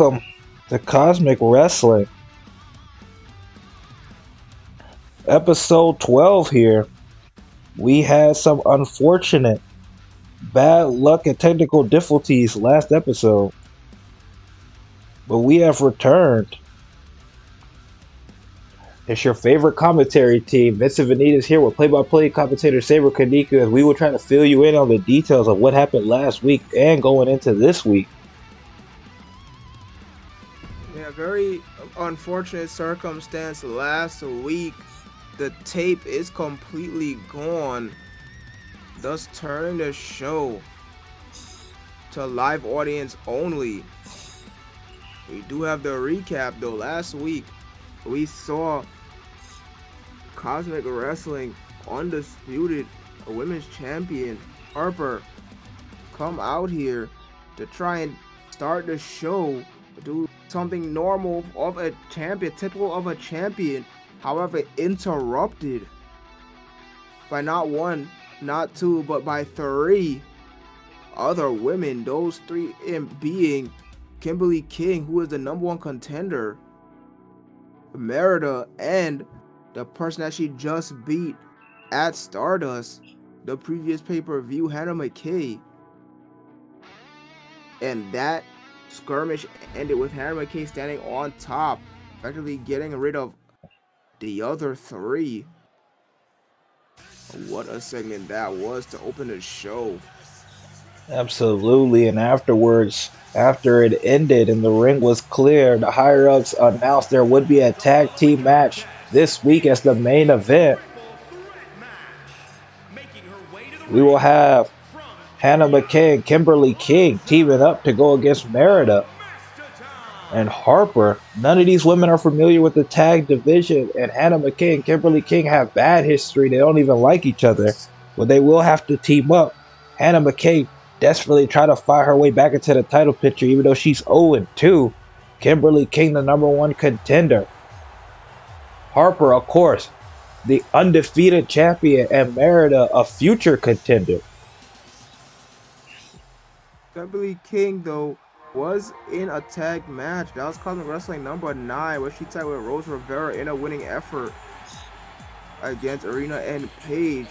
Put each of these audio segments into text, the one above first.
Welcome to Cosmic Wrestling, episode 12 here. We had some unfortunate bad luck and technical difficulties last episode, but we have returned. It's your favorite commentary team. Vincent Vanitas here with play-by-play commentator Saber Kanika, as we will try to fill you in on the details of what happened last week and going into this week. Yeah, very unfortunate circumstance last week. The tape is completely gone, thus turning the show to live audience only. We do have the recap though. Last week we saw Cosmic Wrestling Undisputed Women's Champion Harper come out here to try and start the show, do something normal of a champion, typical of a champion, however interrupted by not one, not two, but by three other women. Those three being Kimberly King, who is the #1 contender, Merida, and the person that she just beat at Stardust, the previous pay-per-view, Hannah McKay. And that skirmish ended with Hannah McKay standing on top, effectively getting rid of the other three. What a segment that was to open the show. Absolutely, and afterwards, after it ended and the ring was clear, the higher-ups announced there would be a tag team match this week as the main event. We will have Hannah McKay and Kimberly King teaming up to go against Merida and Harper. None of these women are familiar with the tag division, and Hannah McKay and Kimberly King have bad history. They don't even like each other, but they will have to team up. Hannah McKay desperately try to fight her way back into the title picture, even though she's 0-2. Kimberly King, the #1 contender. Harper, of course, the undefeated champion, and Merida, a future contender. Kimberly King, though, was in a tag match. That was Cosmic Wrestling #9, where she tagged with Rose Rivera in a winning effort against Arena and Paige.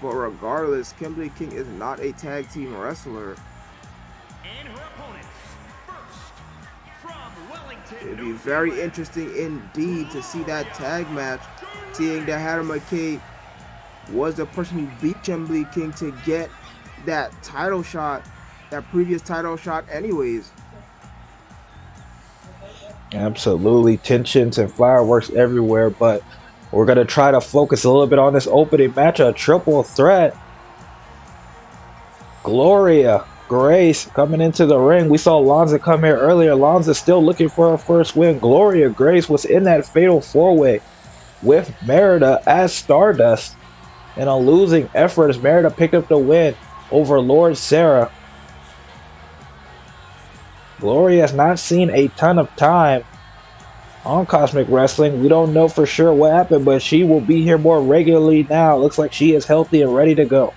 But regardless, Kimberly King is not a tag team wrestler. It would be very interesting indeed to see that tag match, seeing that Hannah McKay was the person who beat Kimberly King to get that title shot, that previous title shot anyways. Absolutely, tensions and fireworks everywhere, but we're going to try to focus a little bit on this opening match, a triple threat. Gloria Grace coming into the ring. We saw Lanza come here earlier. Lanza still looking for her first win. Gloria Grace was in that fatal four-way with Merida as Stardust. In a losing effort, as Merida picked up the win over Lord Sarah. Gloria has not seen a ton of time on Cosmic Wrestling. We don't know for sure what happened, but she will be here more regularly now. Looks like she is healthy and ready to go.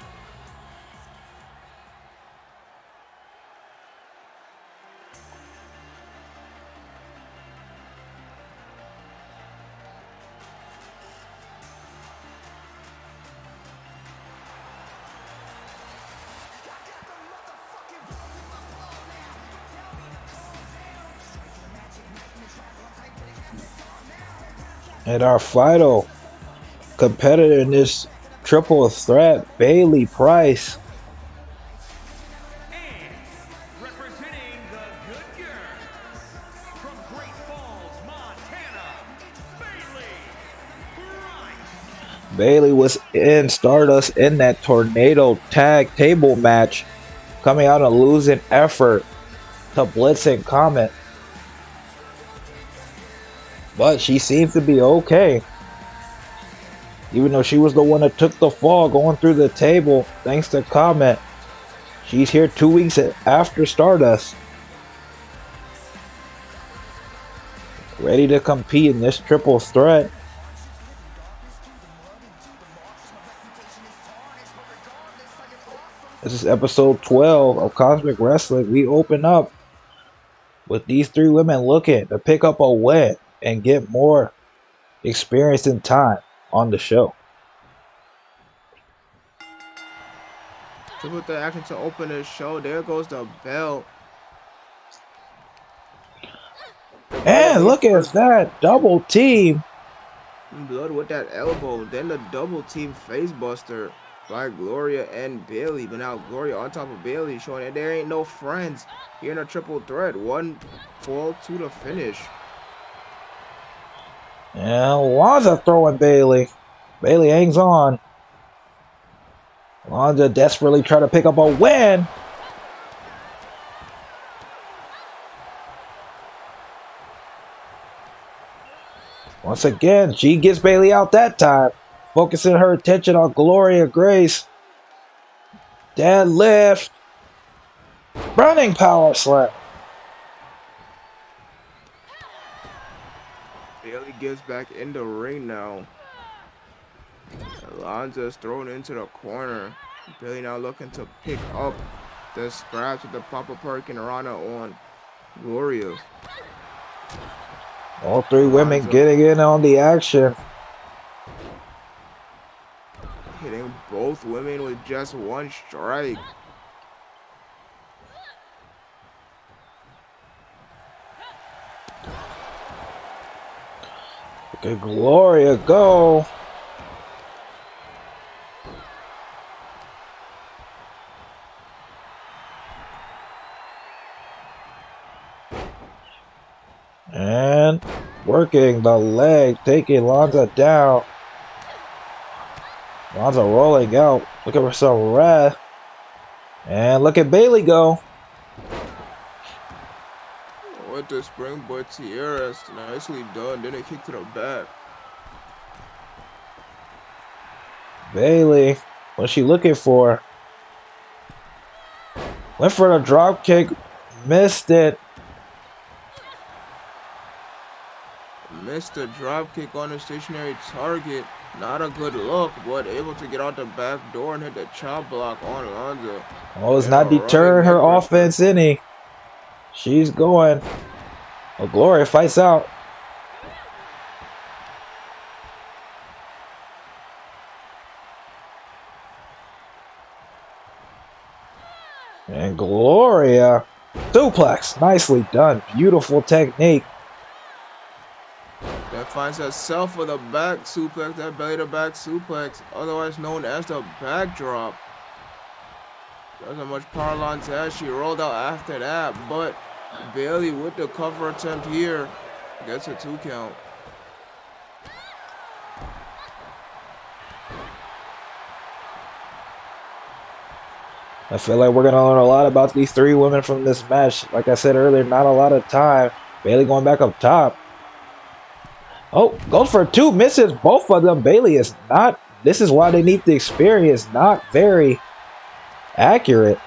And our final competitor in this triple threat, Bayley Price. And representing the good girls from Great Falls, Montana, Bayley Price. Bayley was in Stardust in that tornado tag table match, coming out a losing effort to Blitz and Comet. But she seems to be okay. Even though she was the one that took the fall going through the table, thanks to Comet. She's here 2 weeks after Stardust. Ready to compete in this triple threat. This is episode 12 of Cosmic Wrestling. We open up with these three women looking to pick up a win and get more experience and time on the show. Triple threat action to open the show. There goes the bell. And look at that double team. Blood with that elbow. Then the double team face buster by Gloria and Bayley. But now Gloria on top of Bayley, showing that there ain't no friends here in a triple threat. One fall to the finish. And Alonzo throwing Bayley. Bayley hangs on. Alonzo desperately trying to pick up a win. Once again, she gets Bayley out that time, focusing her attention on Gloria Grace. Deadlift. Running power slam. Bayley gets back in the ring now. Alonzo's thrown into the corner. Bayley now looking to pick up the scraps with the Papa Perkin Rana on Gloria. All three women getting in on the action. Hitting both women with just one strike. Look at Gloria go. And working the leg, taking Lanza down. Lanza rolling out, looking for some rest. And look at Bayley go. With the springboard Tierras, nicely done. Then a kick to the back. Bayley, what's she looking for? Went for the drop kick, missed it. Missed the drop kick on the stationary target. Not a good look, but able to get out the back door and hit the chop block on Alonzo. Oh, it's not deterring her offense any. She's going. Oh, Gloria fights out. And Gloria suplex, nicely done. Beautiful technique. That finds herself with a back suplex, that belly to back suplex, otherwise known as the backdrop. Doesn't much power Alonzo has. She rolled out after that, but Bayley with the cover attempt here gets a 2 count. I feel like we're going to learn a lot about these three women from this match. Like I said earlier, not a lot of time. Bayley going back up top. Oh, goes for 2, misses both of them. Bayley is not, this is why they need the experience, not very accurate.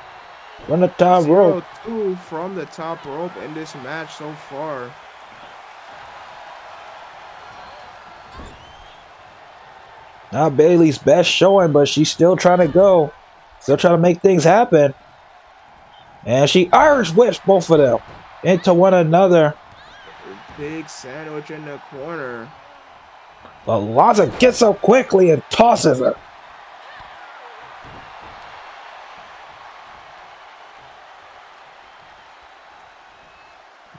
From the top rope. 0-2 from the top rope in this match so far. Not Bayley's best showing, but she's still trying to go. Still trying to make things happen. And she Irish whips both of them into one another. Big sandwich in the corner. But Lanza gets up quickly and tosses her.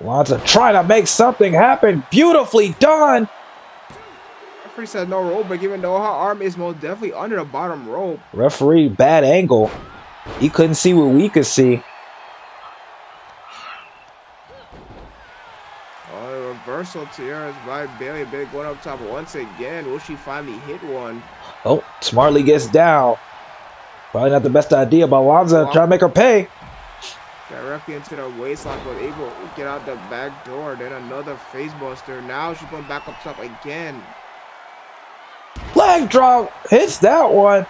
Lanza trying to make something happen. Beautifully done. Referee said no rope break, even though her arm is most definitely under the bottom rope. Referee, bad angle. He couldn't see what we could see. Reversal Tierras by Bayley. Big one up top once again. Will she finally hit one? Oh, smartly gets down. Probably not the best idea, but Lanza trying to make her pay. Directly into the waistline, but able to get out the back door. Then another face buster. Now she's going back up top again. Leg drop. Hits that one.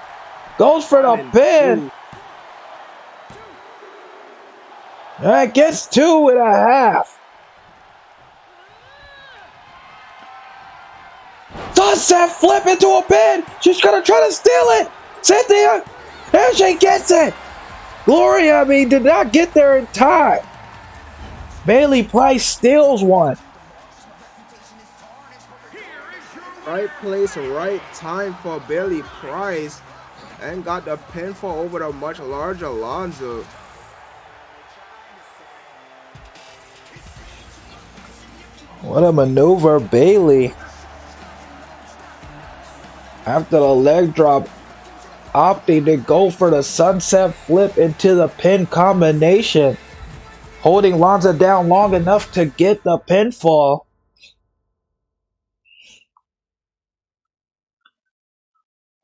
Goes for the pin. That gets 2.5. Sunset flip into a pin. She's going to try to steal it. Cynthia. There she gets it. Gloria, did not get there in time. Bailey Price steals one. Right place, right time for Bailey Price, and got the pinfall over the much larger Alonzo. What a maneuver, Bailey. After the leg drop, opting to go for the sunset flip into the pin combination, holding Lanza down long enough to get the pinfall.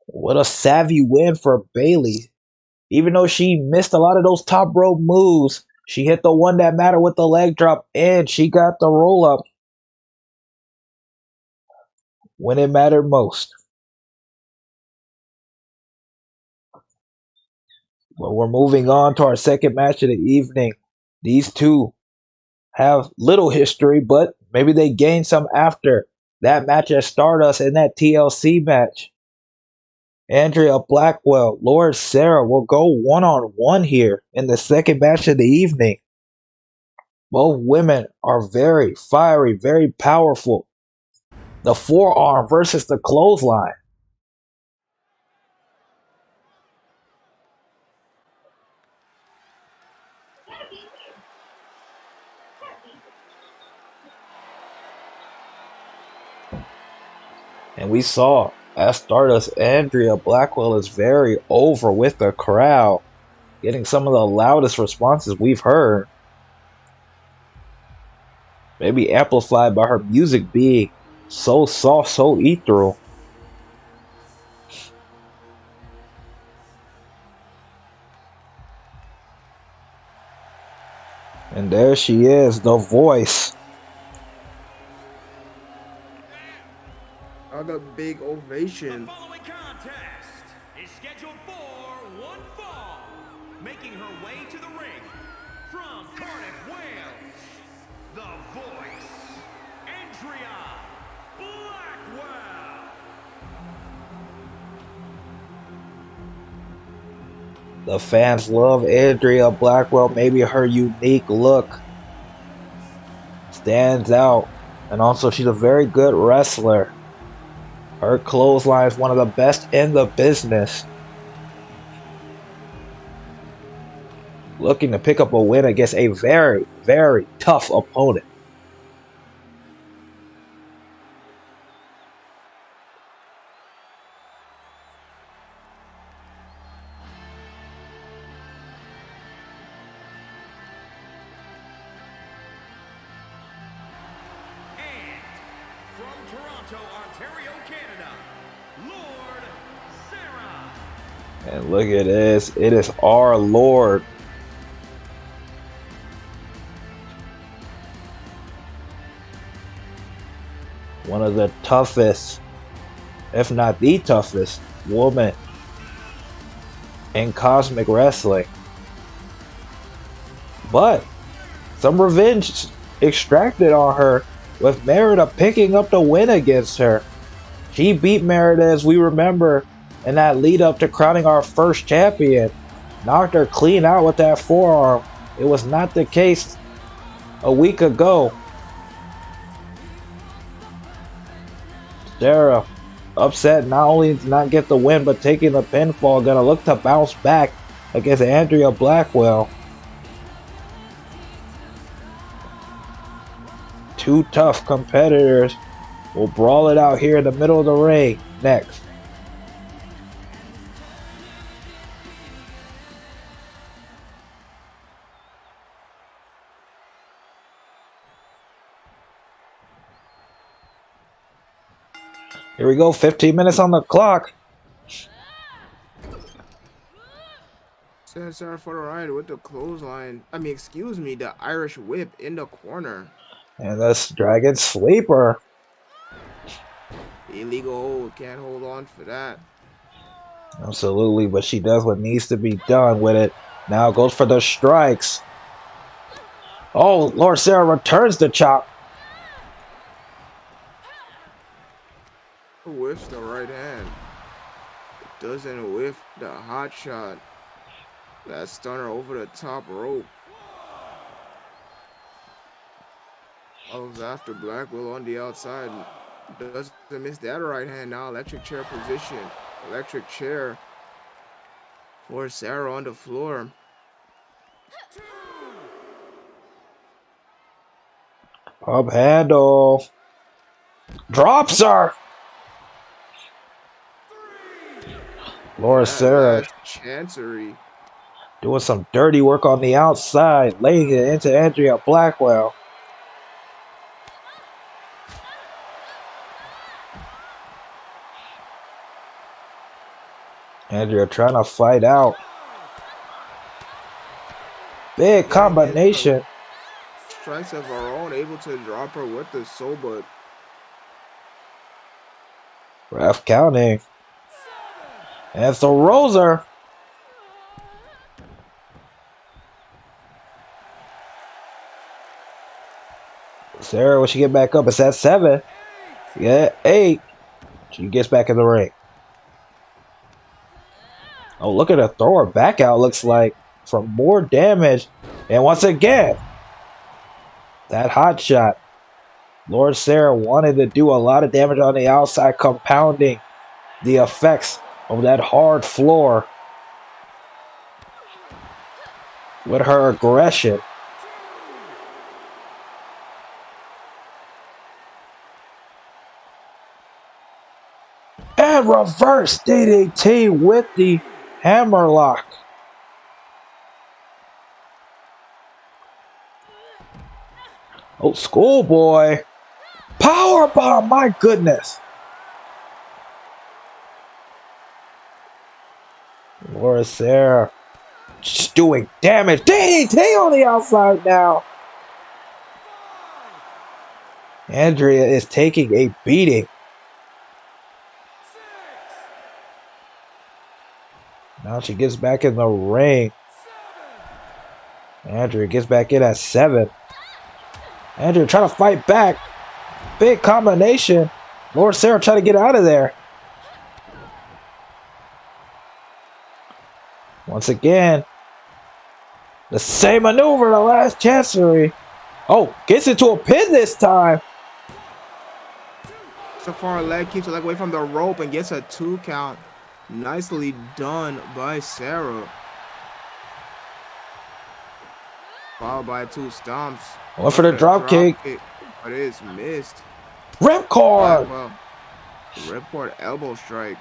What a savvy win for Bailey. Even though she missed a lot of those top rope moves, she hit the one that mattered with the leg drop and she got the roll up when it mattered most. But we're moving on to our second match of the evening. These two have little history, but maybe they gained some after that match at Stardust and that TLC match. Andrea Blackwell, Laura Sarah will go one-on-one here in the second match of the evening. Both women are very fiery, very powerful. The forearm versus the clothesline. And we saw at Stardust, Andrea Blackwell is very over with the crowd, getting some of the loudest responses we've heard. Maybe amplified by her music being so soft, so ethereal. And there she is, the voice. Another big ovation. The following contest is scheduled for one fall. Making her way to the ring from Cardiff, Wales, the voice, Andrea Blackwell. The fans love Andrea Blackwell. Maybe her unique look stands out. And also, she's a very good wrestler. Her clothesline is one of the best in the business. Looking to pick up a win against a very, very tough opponent. From Toronto, Ontario, Canada, Lord Sarah. And look at this. It is our Lord. One of the toughest, if not the toughest, woman in Cosmic Wrestling. But some revenge extracted on her with Merida picking up the win against her. She beat Merida, as we remember, in that lead up to crowning our first champion. Knocked her clean out with that forearm. It was not the case a week ago. Sarah, upset not only to not get the win, but taking the pinfall, gonna look to bounce back against Andrea Blackwell. Two tough competitors will brawl it out here in the middle of the ring next. Here we go, 15 minutes on the clock. Send Sarah for the ride with the clothesline. I mean, excuse me, the Irish whip in the corner. And this Dragon Sleeper. Illegal hold, can't hold on for that. Absolutely, but she does what needs to be done with it. Now goes for the strikes. Oh, Lord Sarah returns the chop. Whiffs the right hand. Doesn't whiff the hot shot. That stunner over the top rope. Follows after Blackwell on the outside. Doesn't miss that right hand now. Electric chair position. Electric chair for Sarah on the floor. Up handle. Drops her. Laura That Sarah last chancery. doing some dirty work on the outside, laying it into Andrea Blackwell. Andrea trying to fight out. Big combination. Strikes of her own, able to drop her with the Soba. Ref counting. And throws her. Sarah, when she get back up, it's at 7. Yeah, 8. She gets back in the ring. Oh, look at her throw her back out, looks like, for more damage. And once again, that hot shot. Lord Sarah wanted to do a lot of damage on the outside, compounding the effects of that hard floor with her aggression. And reverse DDT with the hammerlock. Oh, schoolboy. Powerbomb, my goodness. Laura Sarah just doing damage. DDT on the outside now. Andrea is taking a beating. Now she gets back in the ring. Andrea gets back in at 7. Andrea trying to fight back. Big combination. Laura Sarah trying to get out of there. Once again, the same maneuver, the last chancery. Oh, gets into a pin this time. So far, leg keeps her leg away from the rope and gets a 2 count. Nicely done by Sarah. Followed by 2 stomps. Went for the drop kick. But it is missed. Ripcord. Blackwell. Ripcord elbow strike.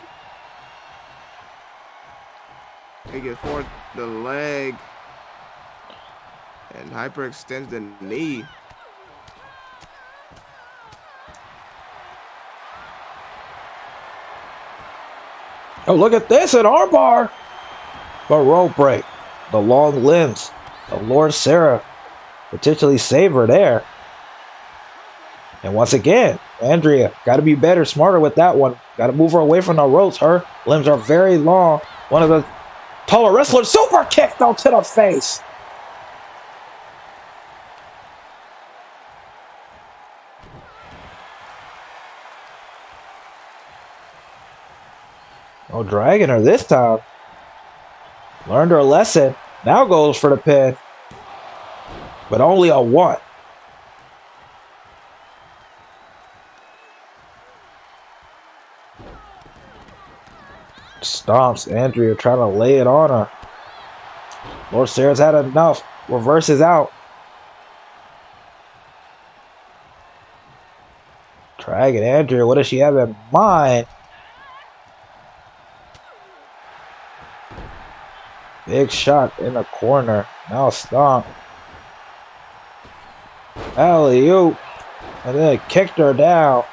Take it for the leg. And hyperextends the knee. Oh, look at this, an armbar. But rope break. The long limbs of Lord Sarah potentially save her there. And once again, Andrea got to be better, smarter with that one. Got to move her away from the ropes. Her limbs are very long. One of the taller wrestlers. Super kick though to the face. Oh, dragging her this time. Learned her lesson. Now goes for the pin. But only a 1. Stomps Andrea trying to lay it on her. Lord Sarah's had enough. Reverses out. Dragging Andrea. What does she have in mind? Big shot in the corner. Now stomp. Alley-oop. And then kicked her down.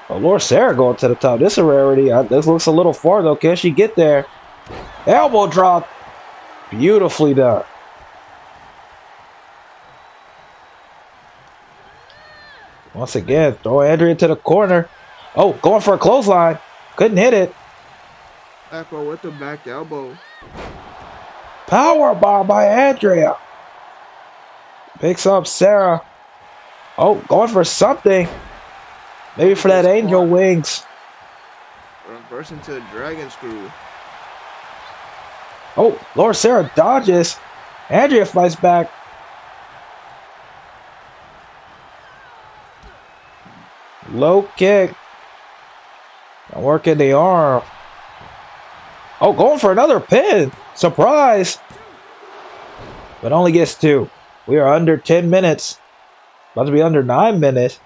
Oh, Lord Sarah going to the top. This is a rarity. This looks a little far though. Can she get there? Elbow drop. Beautifully done. Once again, throw Andrea to the corner. Oh, going for a clothesline. Couldn't hit it. Blackwell with the back elbow. Powerbomb by Andrea. Picks up Sarah. Oh, going for something. Maybe for that angel wings. Reverse into the dragon screw. Oh, Lord Sarah dodges. Andrea fights back. Low kick. Working the arm. Oh, going for another pin. Surprise. But only gets 2. We are under 10 minutes. About to be under 9 minutes.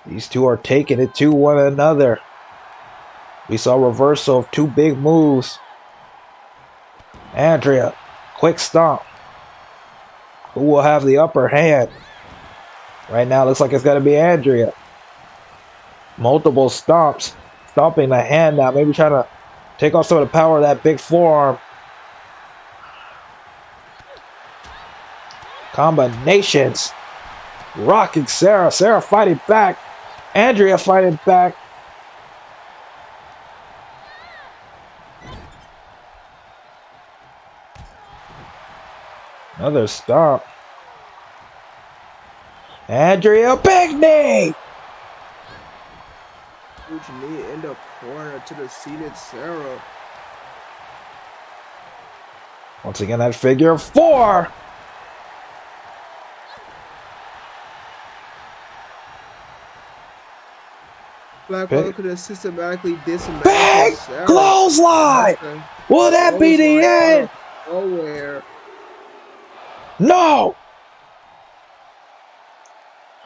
These two are taking it to one another. We saw a reversal of 2 big moves. Andrea, quick stomp. Who will have the upper hand? Right now, looks like it's going to be Andrea. Multiple stomps. Stomping the hand now. Maybe trying to take off some of the power of that big forearm. Combinations. Rocking Sarah. Sarah fighting back. Andrea fighting back. Another stomp. Andrea, big knee. Huge knee in the corner to the seated Sarah. Once again, that figure 4. Blackwell could have systematically dismantled Big Sarah. clothesline. Will that be the end? Nowhere. No.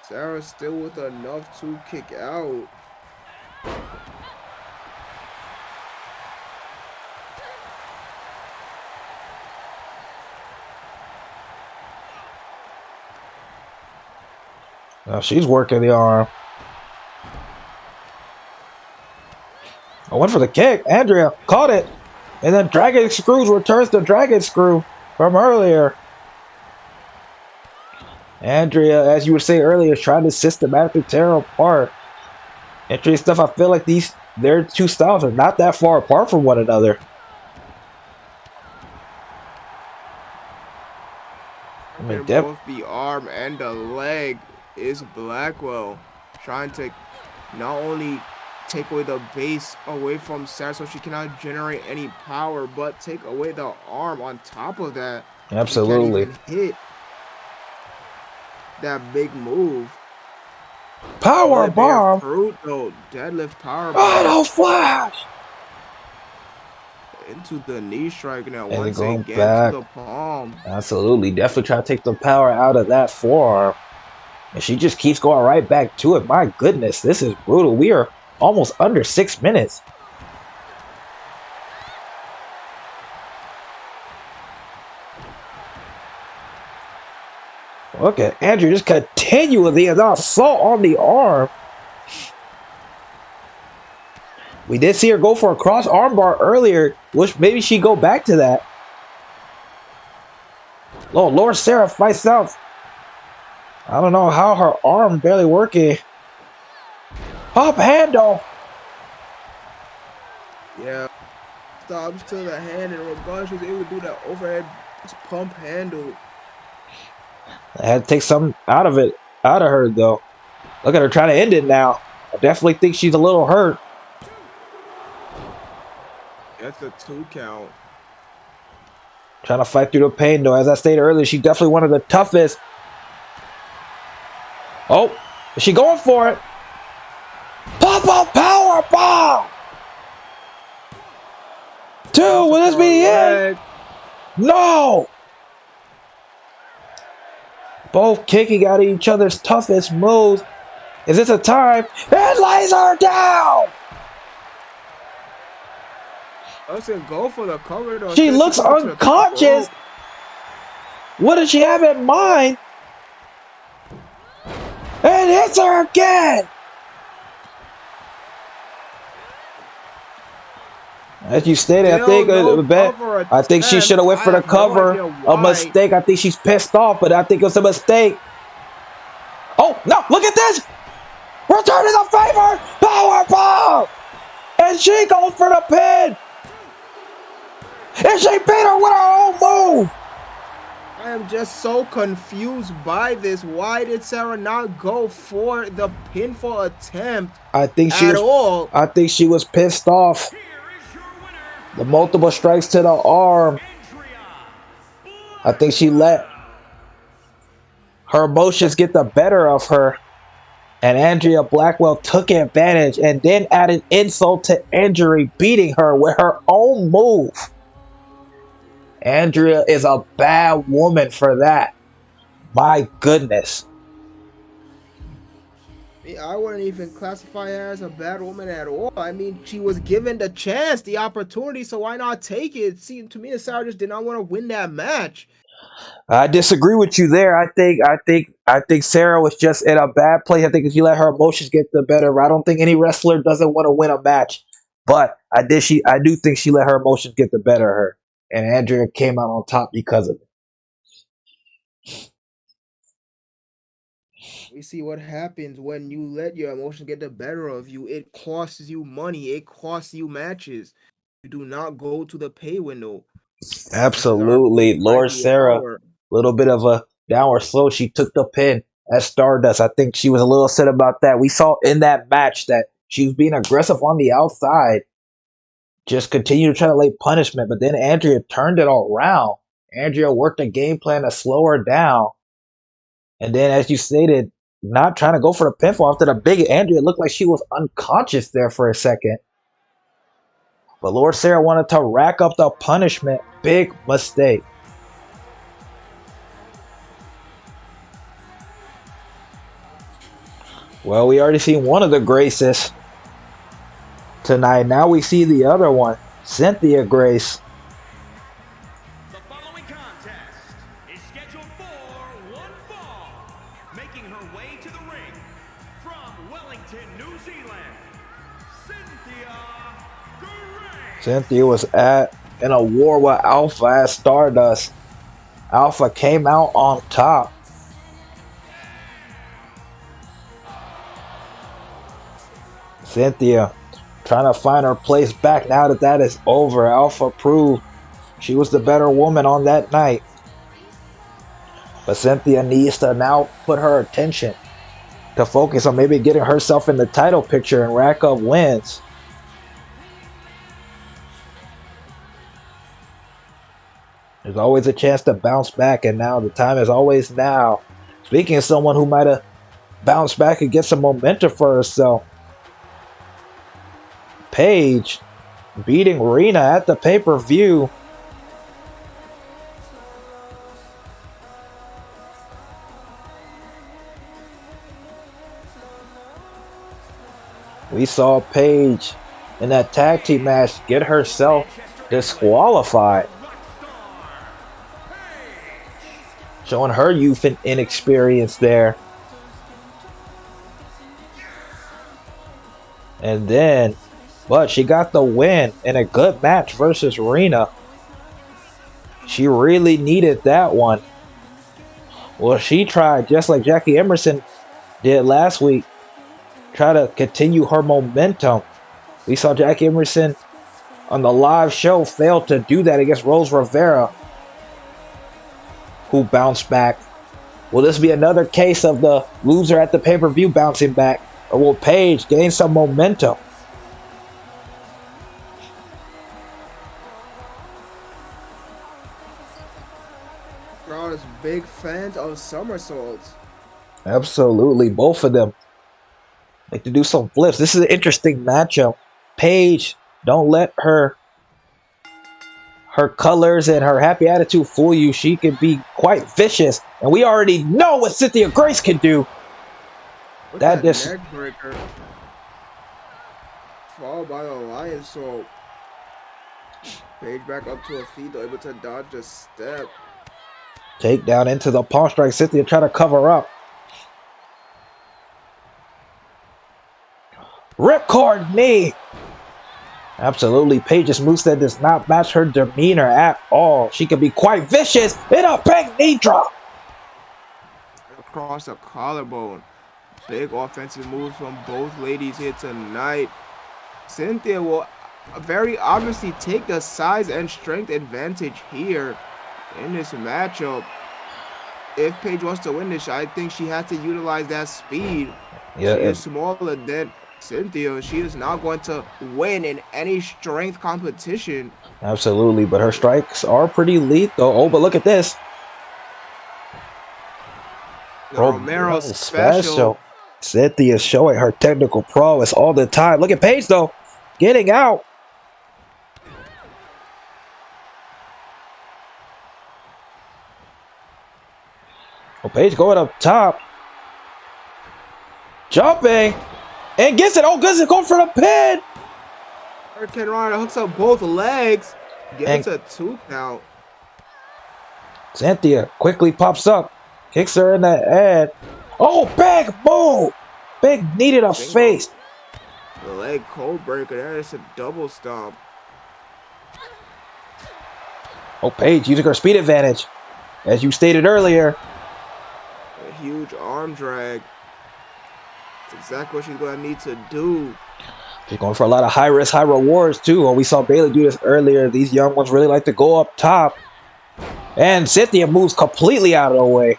Sarah still with enough to kick out. Now she's working the arm. I went for the kick. Andrea caught it. And then Dragon Screws returns the Dragon Screw from earlier. Andrea, as you were saying earlier, is trying to systematically tear apart. Interesting stuff. I feel like their 2 styles are not that far apart from one another. I mean, both the arm and the leg is Blackwell trying to not only take away the base away from Sarah so she cannot generate any power, but take away the arm on top of that. Absolutely. She can't even hit that big move. Power bomb. Fruit though, deadlift power bomb. Auto flash. Into the knee strike now. And Once going again back to the palm. Absolutely. Definitely try to take the power out of that forearm. And she just keeps going right back to it. My goodness, this is brutal. We are almost under 6 minutes. Look at Andrew just continuing the assault on the arm. We did see her go for a cross armbar earlier, which maybe she go back to that. Oh, Lord Sarah fights out. I don't know how her arm barely working. Pop handle. Yeah. Stops to the hand, and regardless, she was able to do that overhead pump handle. I had to take something out of her though. Look at her trying to end it now. I definitely think she's a little hurt. That's a 2 count. Trying to fight through the pain though. As I stated earlier, she's definitely one of the toughest. Oh, is she going for it? Pop-up power bomb! 2, will this be it? No! Both kicking out of each other's toughest moves. Is this a time? And lays her down! Doesn't go for the cover though. She looks unconscious. What does she have in mind? And hits her again! As you stated, I think she should have went for the cover. A mistake. I think she's pissed off, but I think it was a mistake. Oh, no, look at this! Return to the favor! Power bomb! And she goes for the pin! And she beat her with her own move! I am just so confused by this. Why did Sarah not go for the pinfall attempt I think she was pissed off. The multiple strikes to the arm. I think she let Her emotions get the better of her, and Andrea Blackwell took advantage and then added insult to injury, beating her with her own move. Andrea is a bad woman for that. My goodness. I wouldn't even classify her as a bad woman at all. I mean, she was given the chance, the opportunity, so why not take it? See, to me, Sarah just did not want to win that match. I disagree with you there. I think Sarah was just in a bad place. I think she let her emotions get the better of her. I don't think any wrestler doesn't want to win a match, but I do think she let her emotions get the better of her, and Andrea came out on top because of it. We see what happens when you let your emotions get the better of you. It costs you money. It costs you matches. You do not go to the pay window. This is our Absolutely, queen, Lord Ivy Sarah, Hour. little bit of a downward slope. She took the pin at Stardust. I think she was a little upset about that. We saw in that match that she was being aggressive on the outside, just continue to try to lay punishment. But then Andrea turned it all around. Andrea worked a game plan to slow her down. And then, as you stated, not trying to go for the pinfall after the big Andrea looked like she was unconscious there for a second. But Lord Sarah wanted to rack up the punishment. Big mistake. Well, we already seen one of the Graces tonight. Now we see the other one, Cynthia Grace. The following contest is scheduled for one fall. Making her way to the ring from Wellington, New Zealand, Cynthia Grace. Cynthia was in a war with Alpha at Stardust. Alpha came out on top. Cynthia trying to find her place back now that is over. Alpha proved she was the better woman on that night. But Cynthia needs to now put her attention to focus on maybe getting herself in the title picture and rack up wins. There's always a chance to bounce back, and now the time is always now. Speaking of someone who might have bounced back and get some momentum for herself, Paige beating Rena at the pay-per-view. We saw Paige in that tag team match get herself disqualified, showing her youth and inexperience there. And then, but she got the win in a good match versus Rena. She really needed that one. Well, she tried, just like Jackie Emerson did last week, try to continue her momentum. We saw Jackie Emerson on the live show fail to do that against Rose Rivera, who bounced back. Will this be another case of the loser at the pay-per-view bouncing back? Or will Paige gain some momentum? Crowd is big fans of somersaults. Absolutely, both of them like to do some flips. This is an interesting matchup. Paige, don't let her colors and her happy attitude fool you. She can be quite vicious, and we already know what Cynthia Grace can do. That neck breaker. Followed by the lion salt. Paige back up to her feet, though, able to dodge a step. Take down into the palm strike. Cynthia trying to cover up. Ripcord knee. Absolutely, Paige's moveset does not match her demeanor at all. She can be quite vicious in a big knee drop. Across the collarbone. Big offensive moves from both ladies here tonight. Cynthia will very obviously take the size and strength advantage here in this matchup. If Paige wants to win this, I think she has to utilize that speed. Yeah, she is smaller than Cynthia. She is not going to win in any strength competition. Absolutely, but her strikes are pretty lethal. Oh, but look at this. The Romero special. Cynthia showing her technical prowess all the time. Look at Paige though, getting out. Well, Paige going up top, jumping, and gets it. Oh, gets it, going for the pin. Hurricane Rana hooks up both legs, gets a 2 count. Cynthia quickly pops up, kicks her in the head. Oh, big move! Big knee to the face. The leg cold breaker. There is a double stomp. Oh, Paige using her speed advantage, as you stated earlier. A huge arm drag. That's exactly what she's going to need to do. She's going for a lot of high risk, high rewards too. Well, we saw Bayley do this earlier. These young ones really like to go up top. And Cynthia moves completely out of the way.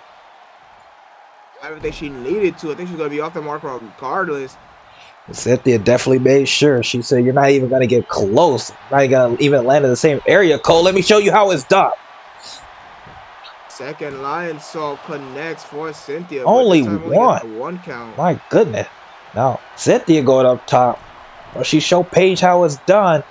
I don't think she needed to. I think she's going to be off the mark regardless. Cynthia definitely made sure. She said, you're not even going to get close. Not even going to even land in the same area, Cole. Let me show you how it's done. Second Lionsault connects for Cynthia. Only one. One count. My goodness. Now, Cynthia going up top. Well, she showed Paige how it's done.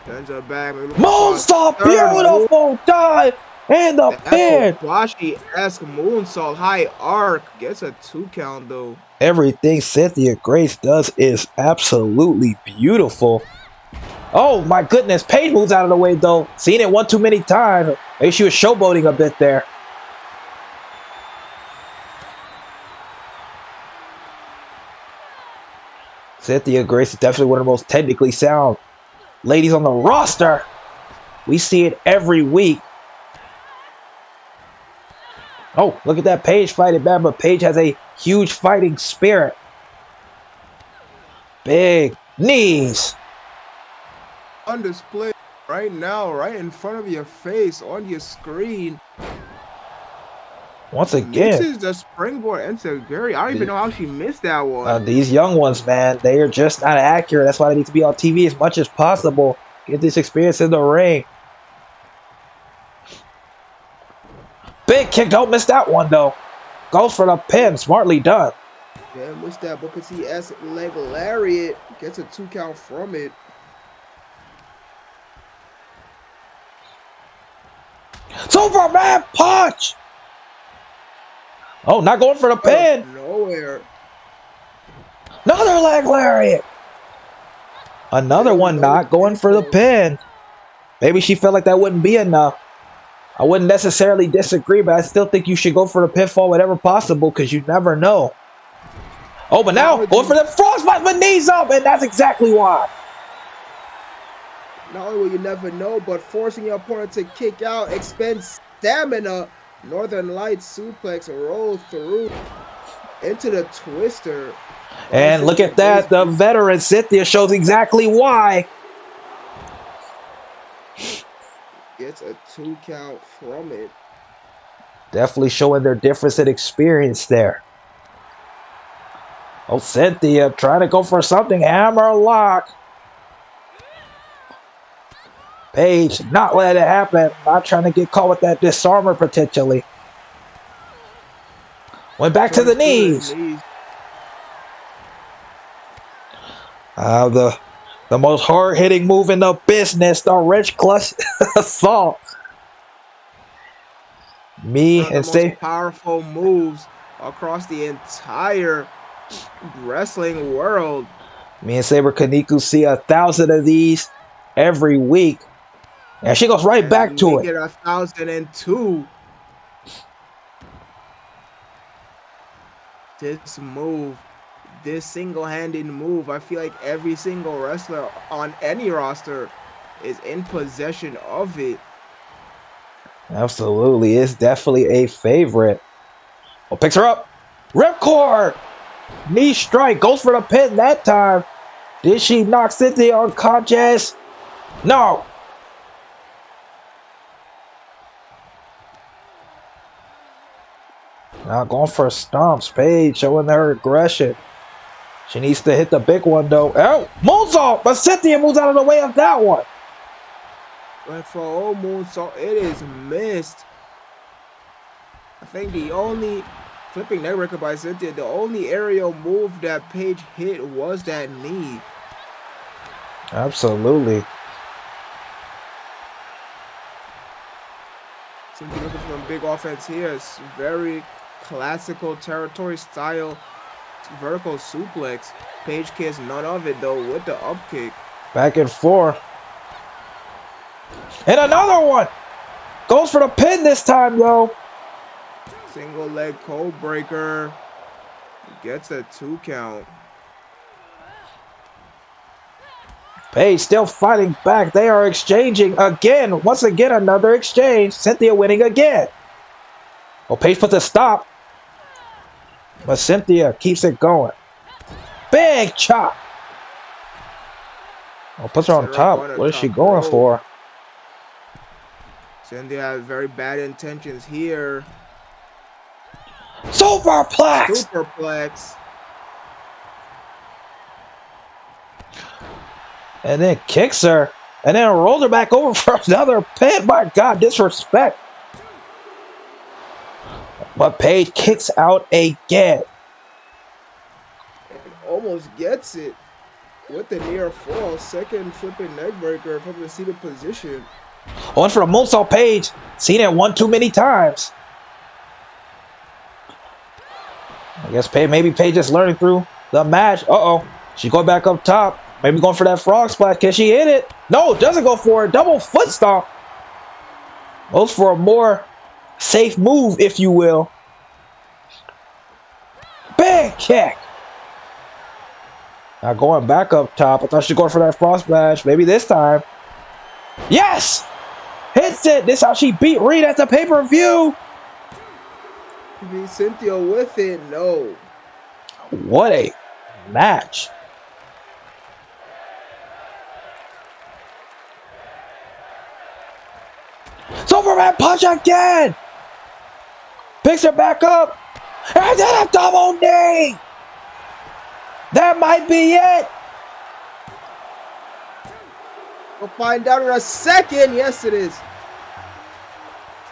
Turns her back. Moonsault, beautiful dive, and the pin. Kobashi-esque moonsault, high arc. Gets a 2 count though. Everything Cynthia Grace does is absolutely beautiful. Oh my goodness, Paige moves out of the way though. Seen it one too many times. Maybe she was showboating a bit there. Cynthia Grace is definitely one of the most technically sound ladies on the roster. We see it every week. Oh, look at that. Paige fighting bad, but Paige has a huge fighting spirit. Big knees. On display right now, right in front of your face, on your screen. Once again. This is the springboard into Gary. I don't even know how she missed that one. These young ones, man, they are just not accurate. That's why they need to be on TV as much as possible. Get this experience in the ring. Big kick. Don't miss that one, though. Goes for the pin. Smartly done. Yeah, missed that Booker T.S. leg lariat. Gets a 2 count from it. Superman punch. Oh, not going for the pin. Nowhere. Another leg lariat. Another one not going for the pin. Maybe she felt like that wouldn't be enough. I wouldn't necessarily disagree, but I still think you should go for the pinfall whenever possible because you never know. Oh, but now going for the frostbite with knees up, and that's exactly why. Not only will you never know, but forcing your opponent to kick out expends stamina. Northern Lights suplex roll through into the twister. And look at that. The veteran Cynthia shows exactly why. Gets a 2 count from it. Definitely showing their difference in experience there. Oh, Cynthia trying to go for something. Hammer lock. Paige not letting it happen. Not trying to get caught with that disarmer potentially. Went back to the knees. The most hard-hitting move in the business, the Rich Clutch Assault. Me and most powerful moves across the entire wrestling world. Me and Saber Kaniku see 1,000 of these every week. And she goes right back to it. Get 1,002. This move, this single-handed move, I feel like every single wrestler on any roster is in possession of it. Absolutely. It's definitely a favorite. Oh, picks her up. Ripcord. Knee strike. Goes for the pin that time. Did she knock Cynthia unconscious? No. Now going for stomps. Paige showing her aggression. She needs to hit the big one though. Oh, moonsault, but Cynthia moves out of the way of that one. But for old moonsault, it is missed. I think the only Flipping neckbreaker by Cynthia. The only aerial move that Paige hit was that knee. Absolutely. Cynthia looking for a big offense here. It's very classical territory style vertical suplex. Paige gets none of it though with the up kick. Back and forth. And another one. Goes for the pin this time, though. Single leg code breaker. Gets a 2 count. Paige still fighting back. They are exchanging again. Once again, another exchange. Cynthia winning again. Well, Paige puts a stop. But Cynthia keeps it going. Big chop. Oh, puts her on top. What is she going for? Cynthia has very bad intentions here. Superplex! Superplex. And then kicks her. And then rolls her back over for another pin. My God, disrespect. But Paige kicks out again. And almost gets it with the near fall. Second flipping neckbreaker from the seated position. One for a moonsault. Paige. Seen it one too many times. I guess maybe Paige is learning through the match. Uh-oh. She going back up top. Maybe going for that frog splash. Can she hit it? No, doesn't go for it. Double foot stomp. Goes for a more safe move, if you will. Big kick. Now going back up top. I thought she was going for that frog splash. Maybe this time. Yes! Hits it. This is how she beat Reed at the pay-per-view. Beat Cynthia with it. No. What a match. Superman punch again. Picks her back up. And then a double knee. That might be it. We'll find out in a second. Yes, it is.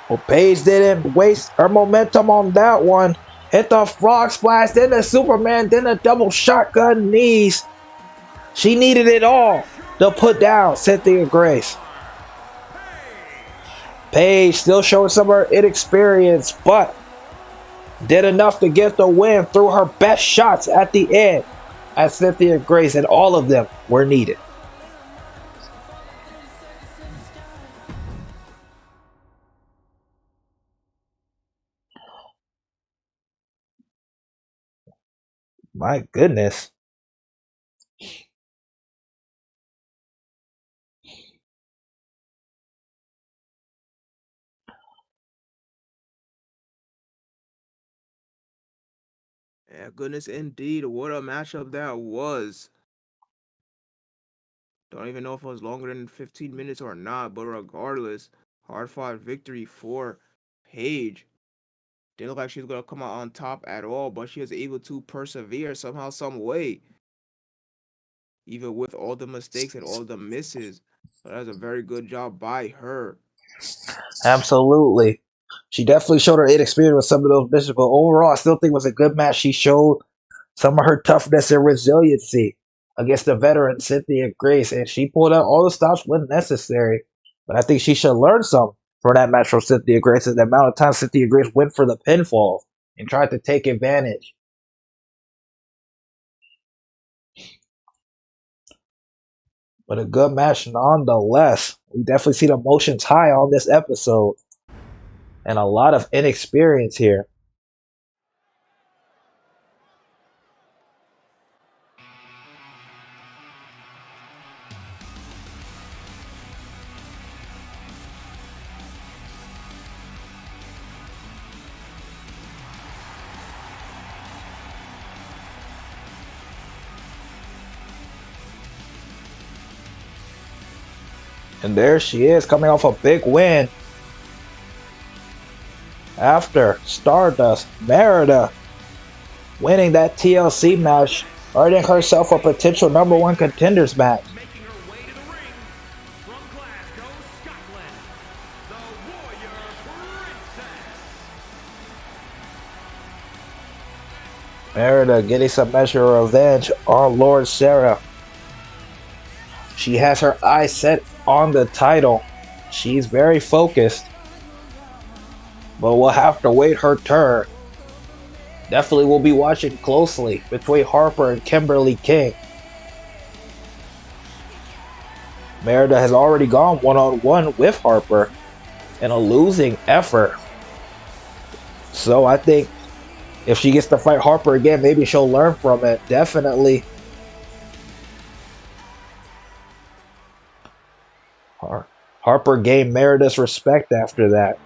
Well, Paige didn't waste her momentum on that one. Hit the frog splash, then the Superman, then the double shotgun knees. She needed it all to put down Cynthia Grace. Paige still showing some of her inexperience, but did enough to get the win through her best shots at the end at Cynthia Grace, and all of them were needed. My goodness. Yeah, goodness indeed. What a matchup that was. Don't even know if it was longer than 15 minutes or not, but regardless, hard-fought victory for Paige. Didn't look like she was going to come out on top at all, but she was able to persevere somehow, some way. Even with all the mistakes and all the misses. So that was a very good job by her. Absolutely. She definitely showed her inexperience with some of those missions, but overall, I still think it was a good match. She showed some of her toughness and resiliency against the veteran Cynthia Grace, and she pulled out all the stops when necessary. But I think she should learn some for that match from Cynthia Grace, and the amount of time Cynthia Grace went for the pinfall and tried to take advantage. But a good match nonetheless. We definitely see the emotions high on this episode. And a lot of inexperience here. And there she is, coming off a big win. After Stardust, Merida winning that TLC match, earning herself a potential #1 contenders match. Making her way to the ring from Glasgow, Scotland, the Warrior Princess. Merida getting some measure of revenge on Lord Sarah. She has her eyes set on the title. She's very focused. But we'll have to wait her turn. Definitely will be watching closely between Harper and Kimberly King. Merida has already gone one-on-one with Harper in a losing effort. So I think if she gets to fight Harper again, maybe she'll learn from it. Definitely. Harper gained Merida's respect after that.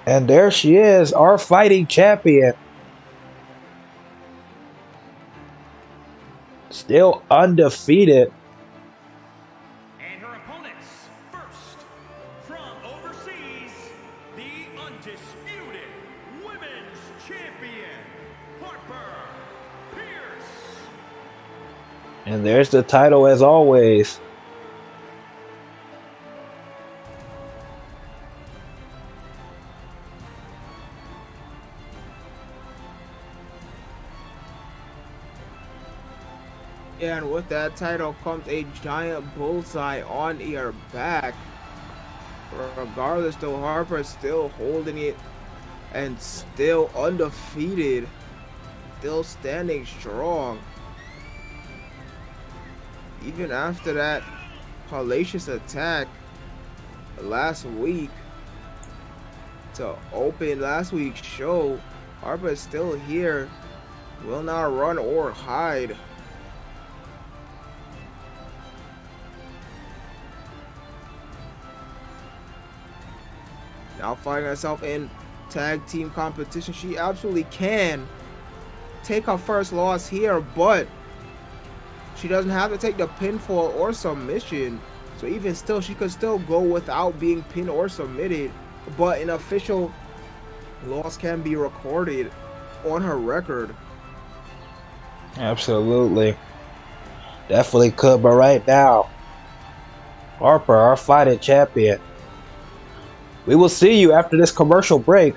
And there she is, our fighting champion. Still undefeated. And her opponents, first, from overseas, the undisputed Women's Champion, Harper Pierce. And there's the title as always. Yeah, and with that title comes a giant bullseye on her back. Regardless, though, Harper is still holding it and still undefeated, still standing strong. Even after that hellacious attack last week to open last week's show, Harper is still here, will not run or hide. Now finding herself in tag team competition, she absolutely can take her first loss here, but she doesn't have to take the pinfall or submission. So even still, she could still go without being pinned or submitted, but an official loss can be recorded on her record. Absolutely. Definitely could, but right now, Harper, our fighting champion. We will see you after this commercial break